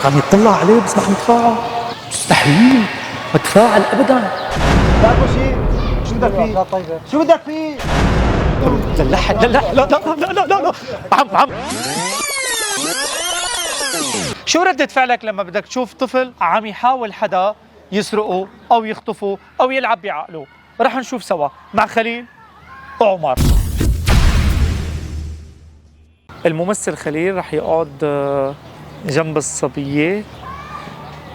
عم يطلع عليه بس ما عم يتفاعل. مستحيل ما تفاعل ابدا. بتعرفوا شيء؟ شو بدك فيه؟ لا طيبة شو بدك فيه؟ لا لا لا لا لا لا لا لا لا عم شو ردة فعلك لما بدك تشوف طفل عم يحاول حدا يسرقه أو يخطفه أو يلعب بعقله؟ رح نشوف سوا مع خليل وعمر. الممثل خليل رح يقعد جنب الصبية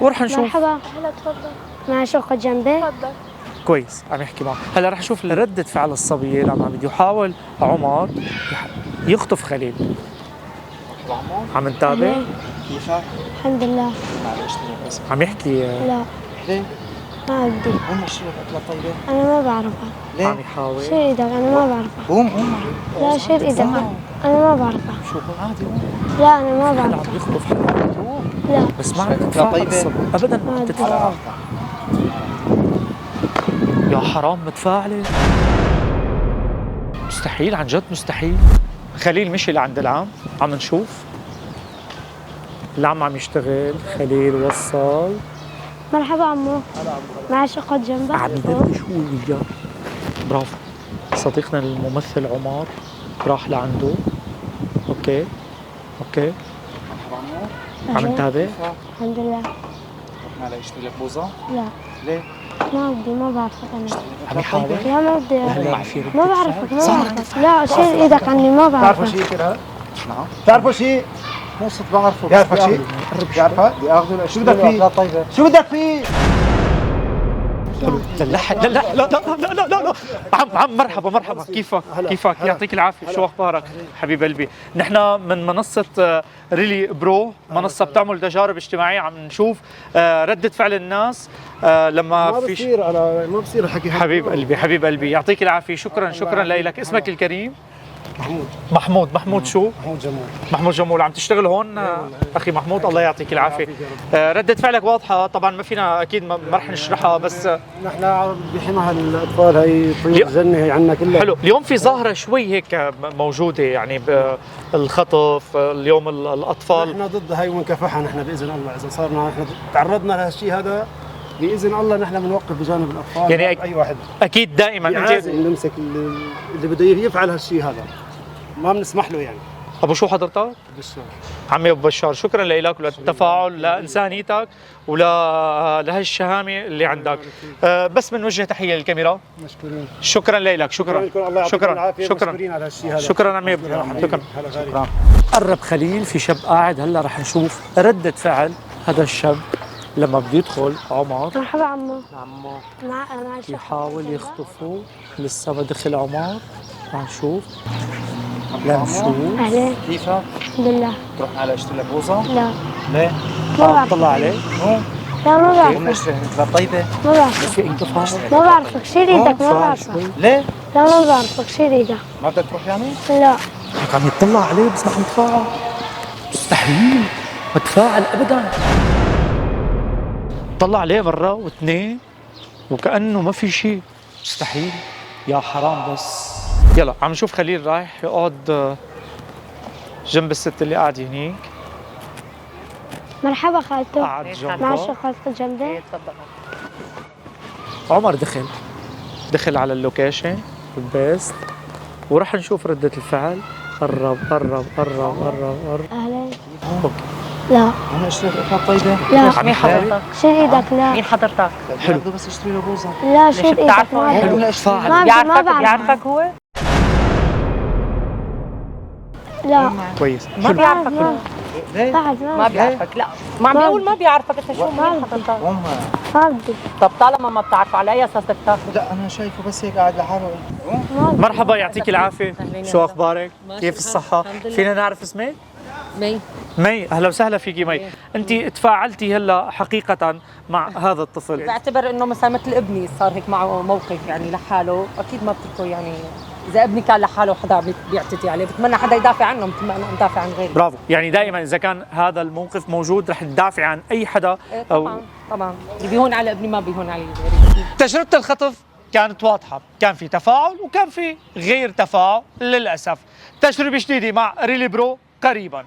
ورح نشوف. مرحبا. هلا تفضل. مع شوقة جنبي. تفضل. كويس عم يحكي معه. هلا رح نشوف ردة فعل الصبية لما بده يحاول عمر يخطف خليل. عم نتابع؟ كيفك؟ الحمد لله. معلش عم يحكي. لا ليه؟ ما بدي. قوم شو أكلة طيبة؟ أنا ما بعرفها. ليه؟ عم يحاول. شيل إيدك أنا ما بعرفها. قوم لا شيل إيدك أنا ما بعرفها. شو عادي قوم لا أنا ما هلا عم بعرفها. يخطف حدا لا بس ما عم أكلة تتفاعل طيبة؟ الصبي. ابدا ما عم تتفاعل. يا حرام متفاعلة. مستحيل عن جد مستحيل. خليل مشي لعند العم عم نشوف. العم عم يشتغل. خليل وصل. مرحبا عمو. مع شوقة جنبك. عم يدردش هو وياه. برافو. صديقنا الممثل عمر راح لعنده. اوكي عم نتابع. الحمد لله. رحنا ليشتري لك بوظة؟ لا ليه؟ ما بدي ما بعرفك أنا. عم يحاول. لا ما بدي. هلا عم في ما بعرفك ما بعرفك. لا شيل إيدك عني ما بتعرفوا بعرفك. شيء كده؟ نعم بتعرفوا شيء؟ مو صدق بعرفه بتعرفوا شيء؟ بتعرفه؟ بدي اخذه شو بدك فيه؟ لا طيبة شو بدك فيه؟ لا لا لا لا لا لا لا لا عم مرحبا كيفك يعطيك العافيه. شو اخبارك حبيب قلبي؟ نحن من منصه ريلي برو، منصه بتعمل تجارب اجتماعيه. عم نشوف رده فعل الناس لما ما في بصير انا ما بصير احكي. حبيب قلبي يعطيك العافيه. شكرا لك. اسمك الكريم؟ محمود شو؟ محمود جمول. عم تشتغل هون اخي محمود؟ الله يعطيك العافيه. ردة فعلك واضحه طبعا، ما فينا اكيد ما رح نشرحها بس نحن بحماها الاطفال، هي طيور الجنه هي عندنا كلها. حلو. اليوم في ظاهره شوي هيك موجوده يعني بالخطف اليوم الاطفال. نحن ضد هاي ومنكافحها نحن باذن الله. اذا صارنا نحن تعرضنا لهالشيء هذا باذن الله نحن بنوقف بجانب الاطفال. يعني اي واحد اكيد دائما لازم نمسك اللي بده يفعل هالشيء هذا، ما بنسمح له يعني. ابو شو حضرتك؟ بالشر. عمي ابو بشار، شكرا لك وللتفاعل لانسانيتك ولهالشهامه اللي عندك. بس بنوجه تحيه للكاميرا. مشكورين. شكرا لك. شكرا شكرا عمي. شكرا. قرب خليل. في شاب قاعد. هلا رح نشوف ردة فعل هذا الشاب لما بده يدخل عمر. مرحبا عمو. مع شوقة. يحاول يخطفه. لسه ما دخل عمر. رح نشوف. لنشوف. أهلين. كيفك؟ الحمد لله. رحنا ليشتري لك بوظة؟ لا ليه؟ ما بعرفك. طلع عليه. لا ما قوم بعرفك. نشتري أكلة طيبة؟ ما بعرفك. في انتفاض. ما بعرفك. شيل إيدك ما بعرفك. ليه؟ لا ما بعرفك. شيل إيدك. ما بدك تروح يعني؟ لا عم يطلع عليه بس ما عم يتفاعل. مستحيل ما تفاعل ابدا. طلع عليه مرة واثنين وكأنه ما في شيء. مستحيل. يا حرام بس. يلا عم نشوف خليل رايح يقعد جنب الست اللي قاعدة هنيك. مرحبا خالته. قاعد مع جنبها. شوقة جنبي. عمر دخل على اللوكيشن البيست ورح نشوف ردة الفعل. قرب. أهلين. اوكي. لا قوم اشتري لك أكلة طيبة؟ لا مين حضرتك؟ شيل إيدك. لا مين حضرتك؟ حلو بده بس اشتري له بوظة. لا شيل إيدك بتعرفه؟ ما حلو. بدي. تفاعل. ما بعرفك. بيعرفك هو؟ لا كويس. ما بيعرفك ما ليه؟ بعد ما بيعرفك. لا ما عم بيقول ما بيعرفك. انت شو مين حضرتك؟ قوم ما بدي. طب طالما ما بتعرفه على اي اساس بدك تاخذ؟ لا أنا شايفه بس هيك قاعد لحاله. قوم. ما بدي. مرحبا يعطيك العافية. شو أخبارك؟ ماشي كيف الصحة؟ الحمد لله. فينا نعرف اسمك؟ مي. أهلا وسهلا فيكي مي. أنت تفاعلتي هلا حقيقة مع هذا الطفل. بعتبر انه مثلا مثل ابني صار هيك معه موقف يعني لحاله، اكيد ما بتركه يعني. اذا ابني كان لحاله وحدا بيعتدي عليه بتمنى حدا يدافع عنه مثل ما انا ندافع عن غيري. برافو. يعني دائما إذا كان هذا الموقف موجود رح تدافع عن أي حدا. طبعا اللي بيهون على ابني ما بيهون علي غيري. تجربة الخطف كانت واضحة، كان في تفاعل وكان في غير تفاعل للأسف. تجربة جديدة مع ريلي برو قريبا.